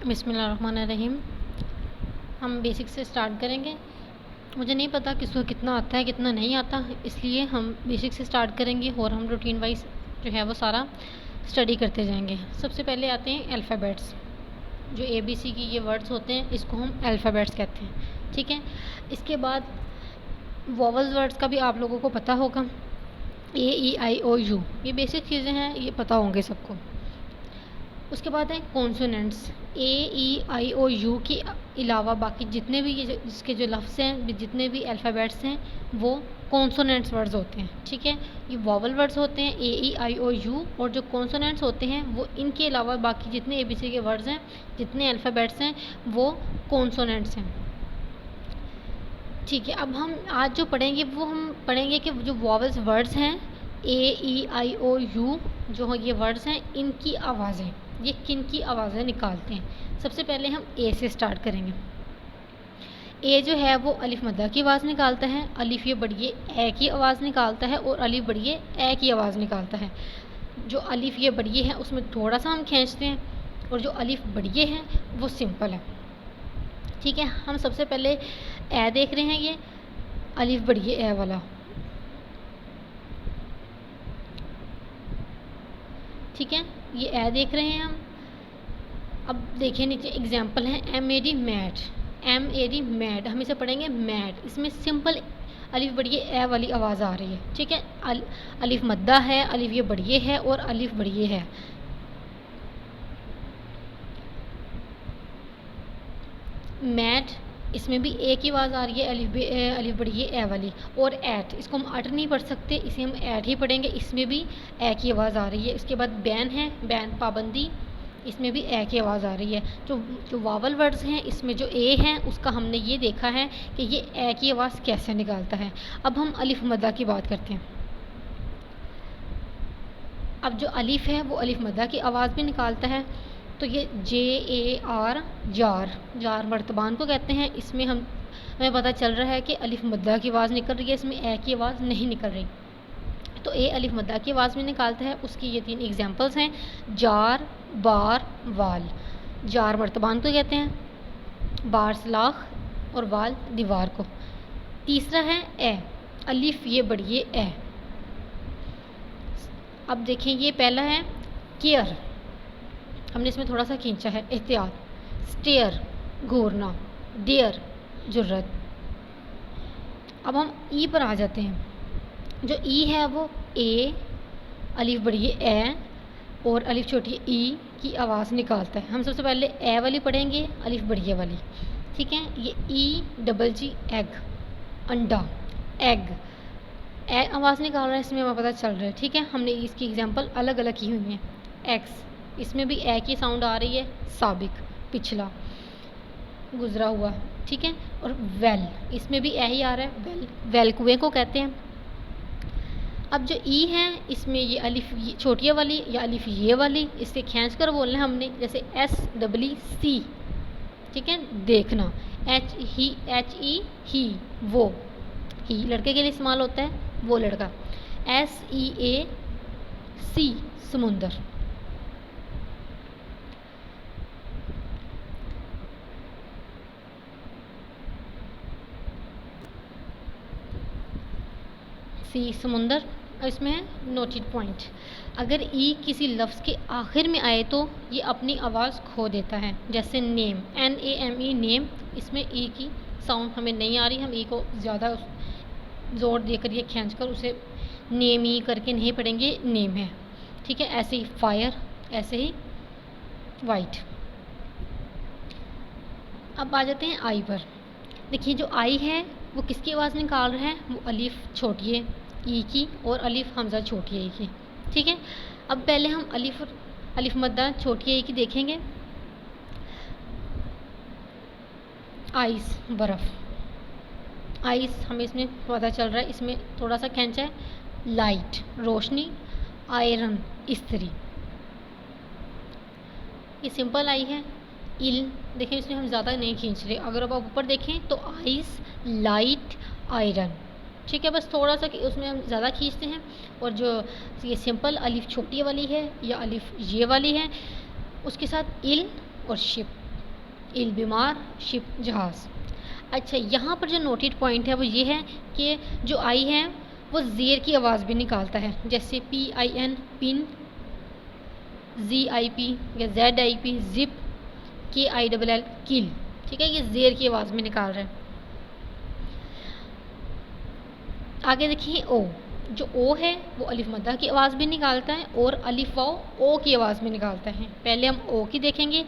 बिस्मिल्लाहिर्रहमानिर्रहीम। हम बेसिक से स्टार्ट करेंगे। मुझे नहीं पता किसको कितना आता है कितना नहीं आता, इसलिए हम बेसिक से स्टार्ट करेंगे और हम रूटीन वाइज जो है वो सारा स्टडी करते जाएंगे। सबसे पहले आते हैं अल्फ़ाबेट्स। जो ABC की ये वर्ड्स होते हैं इसको हम अल्फ़ाबेट्स कहते हैं, ठीक है। इसके बाद वोवल्स वर्ड्स का भी आप लोगों को पता होगा, AEIOU, ये बेसिक चीज़ें हैं, ये पता होंगे सबको। उसके बाद है कॉन्सोनेंट्स। AEIOU के अलावा बाकी जितने भी ये इसके जो लफ्ज़ हैं, जितने भी अल्फ़ाबेट्स हैं, वो कॉन्सोनेंट्स वर्ड्स होते हैं, ठीक है। ये वॉवल वर्ड्स होते हैं AEIOU, और जो कॉन्सोनेंट्स होते हैं वो इनके अलावा बाकी जितने ABC के वर्ड्स हैं, जितने अल्फ़ाबेट्स हैं, वो कॉन्सोनेंट्स हैं, ठीक है। अब हम आज जो पढ़ेंगे वो हम पढ़ेंगे कि जो वॉवल्स वर्ड्स हैं AEIOU जो ये वर्ड्स हैं, इनकी आवाज़ें, ये किन की आवाज़ें निकालते हैं। सबसे पहले हम A से स्टार्ट करेंगे। A जो है वो अलिफ मद्दा की आवाज़ निकालता है, अलिफ ये बढ़िए ए की आवाज़ निकालता है और अलिफ बढ़िए ए की आवाज़ निकालता है। जो अलिफ ये बढ़िए है उसमें थोड़ा सा हम खींचते हैं, और जो अलिफ बढ़िए है वो सिंपल है, ठीक है। हम सबसे पहले ए देख रहे हैं, ये अलिफ बढ़िए ए वाला, ठीक है। ये ए देख रहे हैं हम। अब देखिए नीचे एग्जाम्पल है MAD मैट, MAD मैट, हम इसे पढ़ेंगे मैट। इसमें सिंपल अलिफ बढ़िए ए वाली आवाज़ आ रही है, ठीक है। अलिफ मद्दा है, अलिफ ये बढ़िए है और अलिफ बढ़िए है। मैट, इसमें भी ए की आवाज़ आ रही है, अलिफ बढ़िए ए वाली। और ऐट, इसको हम अट नहीं पढ़ सकते, इसे हम ऐट ही पढ़ेंगे, इसमें भी ए की आवाज़ आ रही है। इसके बाद बैन है, बैन पाबंदी, इसमें भी ए की आवाज़ आ रही है। जो वावल वर्ड्स हैं इसमें जो ए हैं उसका हमने ये देखा है कि ये ए की आवाज़ कैसे निकालता है। अब हम अलिफ मद्दा की बात करते हैं। अब जो अलिफ है वो अलिफ मद्दा की आवाज़ भी निकालता है, तो ये JAR, जार, जार मर्तबान को कहते हैं। इसमें हमें पता चल रहा है कि अलिफ मद्दा की आवाज़ निकल रही है, इसमें ए की आवाज़ नहीं निकल रही, तो ए अलिफ मद्दा की आवाज़ भी निकालता है। उसकी ये 3 एग्जांपल्स हैं, जार, बार, वाल। जार मर्तबान को कहते हैं, बार सलाख और वाल दीवार को। तीसरा है ए, अलिफ ये बढ़िए ए। अब देखें ये पहला है केयर, हमने इसमें थोड़ा सा खींचा है, एहतियात। स्टेयर, घूरना। डेयर, जुर्रत। अब हम ई पर आ जाते हैं। जो ई है वो ए, अलिफ बढ़िए ए और अलिफ छोटी ई की आवाज़ निकालता है। हम सबसे पहले ए वाली पढ़ेंगे, अलिफ बढ़िए वाली, ठीक है। ये EGG, एग, अंडा, एग, ए आवाज़ निकाल रहा है, इसमें हमें पता चल रहा है, ठीक है। हमने इसकी एग्जांपल अलग अलग की हुई हैं। एक्स, इसमें भी ए की साउंड आ रही है, साबिक, पिछला, गुजरा हुआ, ठीक है। और वेल, इसमें भी ए ही आ रहा है, वेल, वेल कुएं को कहते हैं। अब जो ई है इसमें ये अलिफ छोटिया वाली या अलिफ ये वाली, इससे खींच कर बोलना है हमने, जैसे SEE, ठीक है, देखना। HE, ही, वो, ही लड़के के लिए इस्तेमाल होता है, वो लड़का। SEAC, समुंदर। सी समुंदर। इसमें है नोटेड पॉइंट, अगर ई किसी लफ्ज़ के आखिर में आए तो ये अपनी आवाज़ खो देता है, जैसे नेम, NAME, नेम, इसमें ई की साउंड हमें नहीं आ रही, हम ई को ज़्यादा ज़ोर देकर ये खींच कर उसे नेम ई करके नहीं पढ़ेंगे, नेम है, ठीक है। ऐसे ही फायर, ऐसे ही वाइट। अब आ जाते हैं आई पर। देखिए जो आई है वो किसकी आवाज़ निकाल रहा है, वो अलिफ छोटी है ई की और अलिफ हमज़ा छोटी है ई की, ठीक है। अब पहले हम अलिफ मद्दा छोटी ई की देखेंगे। आइस, बर्फ़, आइस हमें इसमें पता चल रहा है, इसमें थोड़ा सा खींचा है, लाइट, रोशनी, आयरन, इस्त्री, ये सिंपल आई है। इल, देखें इसमें हम ज़्यादा नहीं खींच रहे, अगर अब आप ऊपर देखें तो आइस, लाइट, आयरन, ठीक है। बस थोड़ा सा उसमें हम ज़्यादा खींचते हैं। और जो ये सिंपल अलिफ छोटी वाली है या अलिफ ये वाली है, उसके साथ इल और शिप, इल बीमार, शिप जहाज़। अच्छा, यहाँ पर जो नोटेड पॉइंट है वो ये है कि जो आई है वो ज़ेर की आवाज़ भी निकालता है, जैसे PIN पिन, ZIP या ZIP जिप, KILL किल। ठीक है, ये ज़ेर की आवाज़ में निकाल रहा है। आगे देखिए ओ, जो ओ है वो अलिफ मद्दा की आवाज़ भी निकालता है और अलिफ वाओ ओ की आवाज़ में निकालता है। पहले हम ओ की देखेंगे।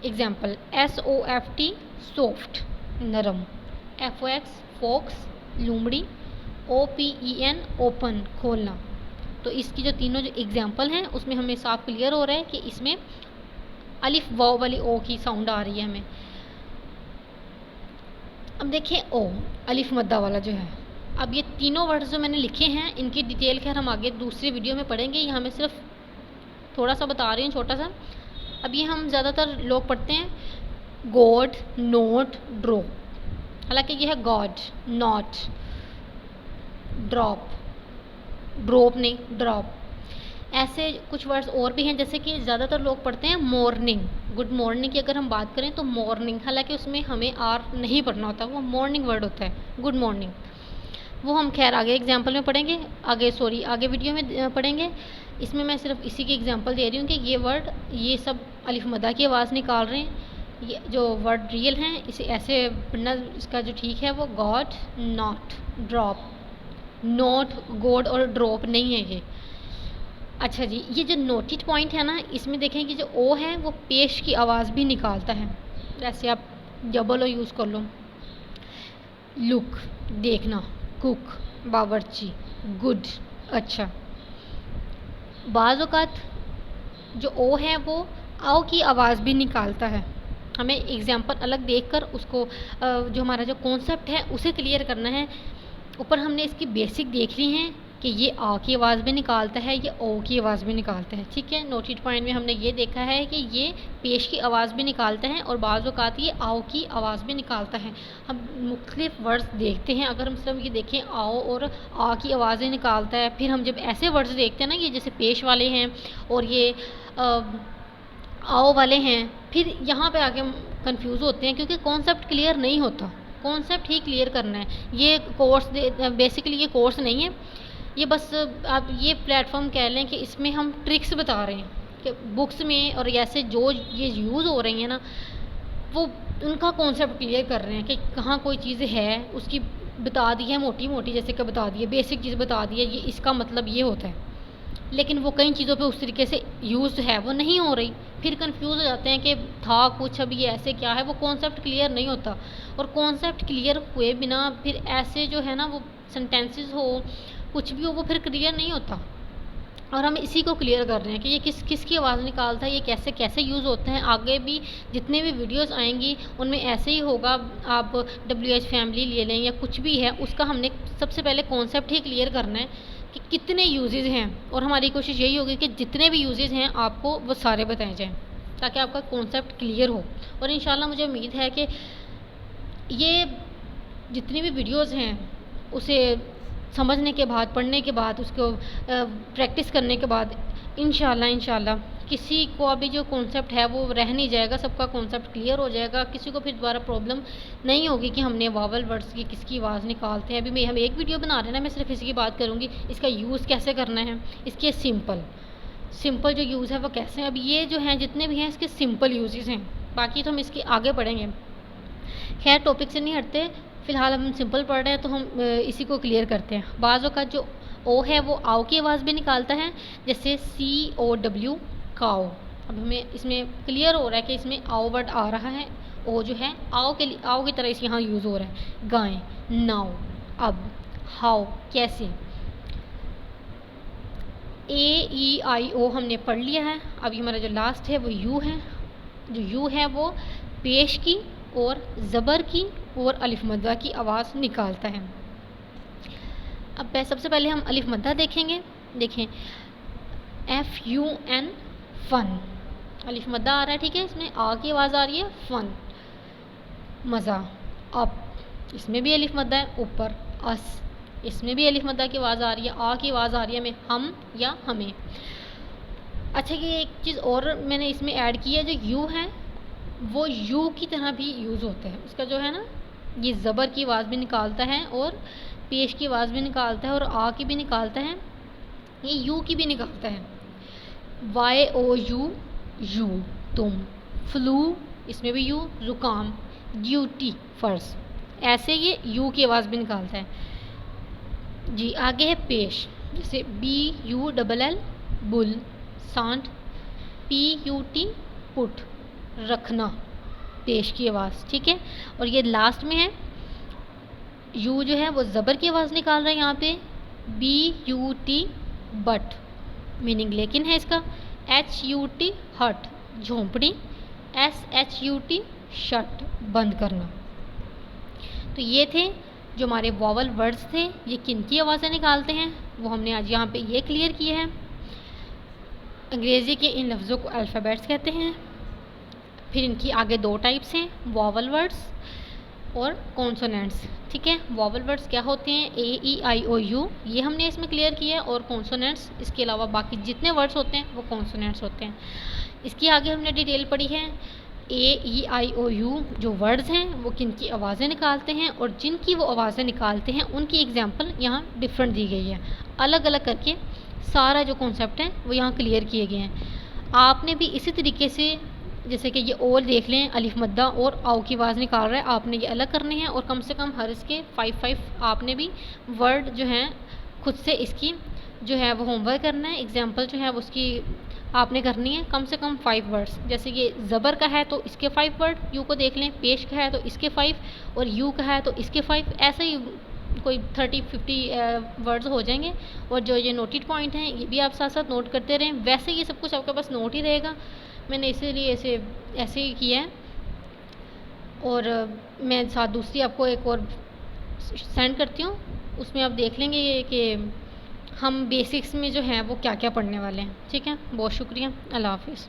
एग्जाम्पल SOFT सॉफ्ट नरम, FOX फॉक्स लोमड़ी, OPEN ओपन खोलना। तो इसकी जो तीनों जो एग्जाम्पल हैं उसमें हमें साफ क्लियर हो रहा है कि इसमें अलिफ वाओ वाली ओ की साउंड आ रही है हमें। अब देखिए ओ अलिफ मद्दा वाला जो है, अब ये तीनों वर्ड्स जो मैंने लिखे हैं इनकी डिटेल खैर हम आगे दूसरी वीडियो में पढ़ेंगे, यहाँ मैं सिर्फ थोड़ा सा बता रही हूँ छोटा सा। अब ये हम ज़्यादातर लोग पढ़ते हैं गॉड, नोट, ड्रॉ, हालांकि ये है गॉड, नॉट, ड्रॉप, ड्रॉप नहीं ड्रॉप। ऐसे कुछ वर्ड्स और भी हैं, जैसे कि ज़्यादातर लोग पढ़ते हैं मॉर्निंग, गुड मॉर्निंग की अगर हम बात करें तो मॉर्निंग, हालांकि उसमें हमें आर नहीं पढ़ना होता, वो मॉर्निंग वर्ड होता है गुड मॉर्निंग। वो हम खैर आगे एग्जाम्पल में पढ़ेंगे, आगे वीडियो में पढ़ेंगे। इसमें मैं सिर्फ इसी की एग्जांपल दे रही हूँ कि ये वर्ड ये सब अलिफ मदा की आवाज़ निकाल रहे हैं। ये जो वर्ड रियल हैं इसे ऐसे पढ़ना, इसका जो ठीक है वो God, not, drop, note, God और ड्रॉप नहीं है ये। अच्छा जी, ये जो नोटेड पॉइंट है ना, इसमें देखें कि जो ओ है वो पेश की आवाज़ भी निकालता है। जैसे आप डबल ओ यूज़ कर लो, लुक देखना, कुक बावर्ची, गुड अच्छा। बाज़ औक़ात जो ओ है वो आओ की आवाज़ भी निकालता है। हमें एग्जाम्पल अलग देखकर उसको जो हमारा जो कॉन्सेप्ट है उसे क्लियर करना है। ऊपर हमने इसकी बेसिक देख ली हैं कि ये आ की आवाज़ भी निकालता है, ये ओ की आवाज़ भी निकालता है। ठीक है, नोटेड पॉइंट में हमने ये देखा है कि ये पेश की आवाज़ भी निकालता है और बाज़ औक़ात ये आओ की आवाज़ भी निकालता है। हम मुख्तलिफ वर्ड्स देखते हैं, अगर हम सिर्फ ये देखें आओ और आ की आवाज़ें निकालता है, फिर हम जब ऐसे वर्ड्स देखते हैं ना, ये जैसे पेश वाले हैं और ये आओ वाले हैं, फिर यहाँ पे आके हम कंफ्यूज होते हैं क्योंकि कॉन्सेप्ट क्लियर नहीं होता। कॉन्सेप्ट ही क्लियर करना है। ये कोर्स बेसिकली ये कोर्स नहीं है, ये बस आप ये प्लेटफॉर्म कह लें कि इसमें हम ट्रिक्स बता रहे हैं कि बुक्स में और ऐसे जो ये यूज़ हो रही हैं ना, वो उनका कॉन्सेप्ट क्लियर कर रहे हैं कि कहाँ कोई चीज़ है उसकी बता दी है, मोटी मोटी जैसे कि बता दी है, बेसिक चीज़ बता दी है, ये इसका मतलब ये होता है। लेकिन वो कई चीज़ों पे उस तरीके से यूज़ है वो नहीं हो रही, फिर कंफ्यूज हो जाते हैं कि था कुछ अब ये ऐसे क्या है, वो कॉन्सेप्ट क्लियर नहीं होता। और कॉन्सेप्ट क्लियर हुए बिना फिर ऐसे जो है ना वो सेंटेंसेस हो कुछ भी हो वो फिर क्लियर नहीं होता। और हम इसी को क्लियर कर रहे हैं कि ये किसकी आवाज़ निकालता है, ये कैसे कैसे यूज़ होते हैं। आगे भी जितने भी वीडियोस आएंगी उनमें ऐसे ही होगा। आप WH फैमिली ले लें या कुछ भी है, उसका हमने सबसे पहले कॉन्सेप्ट ही क्लियर करना है कि कितने यूजेस हैं, और हमारी कोशिश यही होगी कि जितने भी यूजेस हैं आपको वो सारे बताए जाएँ ताकि आपका कॉन्सेप्ट क्लियर हो। और इंशाल्लाह मुझे उम्मीद है कि ये जितनी भी वीडियोस हैं उसे समझने के बाद, पढ़ने के बाद, उसको प्रैक्टिस करने के बाद इंशाल्लाह किसी को अभी जो कॉन्सेप्ट है वो रह नहीं जाएगा, सबका कॉन्सेप्ट क्लियर हो जाएगा। किसी को फिर दोबारा प्रॉब्लम नहीं होगी कि हमने वावल वर्ड्स की किसकी आवाज़ निकालते हैं। अभी हम एक वीडियो बना रहे हैं ना, मैं सिर्फ इसी की बात करूँगी, इसका यूज़ कैसे करना है, इसके सिंपल जो यूज़ है वो कैसे हैं। अब ये जो हैं जितने भी हैं इसके सिंपल यूजेस हैं, बाकी तो हम इसके आगे पढ़ेंगे। खैर टॉपिक से नहीं हटते, फ़िलहाल हम सिंपल पढ़ रहे हैं तो हम इसी को क्लियर करते हैं। बाज़ों का जो ओ है वो आओ की आवाज़ भी निकालता है, जैसे COW काओ। अब हमें इसमें क्लियर हो रहा है कि इसमें आओ वर्ड आ रहा है, ओ जो है आओ की तरह इस यहाँ यूज़ हो रहा है। गाय, नाउ, अब, हाउ कैसे। AEIO हमने पढ़ लिया है। अब हमारा जो लास्ट है वो यू है। जो यू है वो पेश की और ज़बर की और अलिफ मद्दा की आवाज़ निकालता है। अब सबसे पहले हम अलिफ मद्दा देखेंगे। देखें FUN फन, अलिफ मद्दा आ रहा है, ठीक है, इसमें आ की आवाज़ आ रही है, फन मज़ा। अप, इसमें भी अलिफ मद्दा है। ऊपर अस, इसमें भी अलिफ मद्दा की आवाज़ आ रही है। आ की आवाज़ आ रही है हमें, हम या हमें। अच्छा, ये एक चीज़ और मैंने इसमें ऐड की है, जो यू है वो यू की तरह भी यूज़ होता है। उसका जो है ना, ये ज़बर की आवाज़ भी निकालता है और पेश की आवाज़ भी निकालता है और आ की भी निकालता है, ये यू की भी निकालता है। YOU यू, तुम। फ्लू, इसमें भी यू। ज़ुकाम, ड्यूटी, फ़र्ज़, ऐसे ये यू की आवाज़ भी निकालता है जी। आगे है पेश, जैसे BULL बुल, सांड, PUT पुट, रखना, पेश की आवाज़, ठीक है। और ये लास्ट में है, यू जो है वो ज़बर की आवाज़ निकाल रहा है यहाँ पे, BUT बट, मीनिंग लेकिन है इसका। HUT हट, झोंपड़ी। SHUT शट, बंद करना। तो ये थे जो हमारे वॉवल वर्ड्स थे, ये किन की आवाज़ें निकालते हैं वो हमने आज यहाँ पे ये क्लियर किया है। अंग्रेज़ी के इन लफ्ज़ों को अल्फ़ाबेट्स कहते हैं। फिर इनकी आगे दो टाइप्स हैं, वॉवल वर्ड्स और कॉन्सोनेंट्स, ठीक है। वॉवल वर्ड्स क्या होते हैं, AEIOU, ये हमने इसमें क्लियर किया है। और कॉन्सोनेंट्स, इसके अलावा बाकी जितने वर्ड्स होते हैं वो कॉन्सोनेंट्स होते हैं। इसकी आगे हमने डिटेल पढ़ी है। AEIOU जो वर्ड्स हैं वो किन की आवाज़ें निकालते हैं और जिनकी वो आवाज़ें निकालते हैं उनकी एग्जाम्पल यहाँ डिफरेंट दी गई है। अलग अलग करके सारा जो कॉन्सेप्ट है वो यहाँ क्लियर किए गए हैं। आपने भी इसी तरीके से, जैसे कि ये ओल देख लें, अलिफ मद्दा और आउ की आवाज़ निकाल रहा है, आपने ये अलग करने हैं। और कम से कम हर इसके 5 आपने भी वर्ड जो हैं खुद से इसकी जो है वो होमवर्क करना है। एग्जाम्पल जो है वो उसकी आपने करनी है, कम से कम 5 वर्ड्स। जैसे कि ज़बर का है तो इसके 5 वर्ड, यू को देख लें, पेश का है तो इसके 5, और यू का है तो इसके 5, ऐसे ही कोई 30-50 वर्ड्स हो जाएंगे। और जो ये नोटेड पॉइंट हैं ये भी आप साथ साथ नोट करते रहें। वैसे ये सब कुछ आपके पास नोट ही रहेगा, मैंने इसीलिए ऐसे ही किया है। और मैं साथ दूसरी आपको एक और सेंड करती हूँ, उसमें आप देख लेंगे कि हम बेसिक्स में जो है वो क्या क्या पढ़ने वाले हैं, ठीक है। बहुत शुक्रिया, अल्लाह हाफिज़।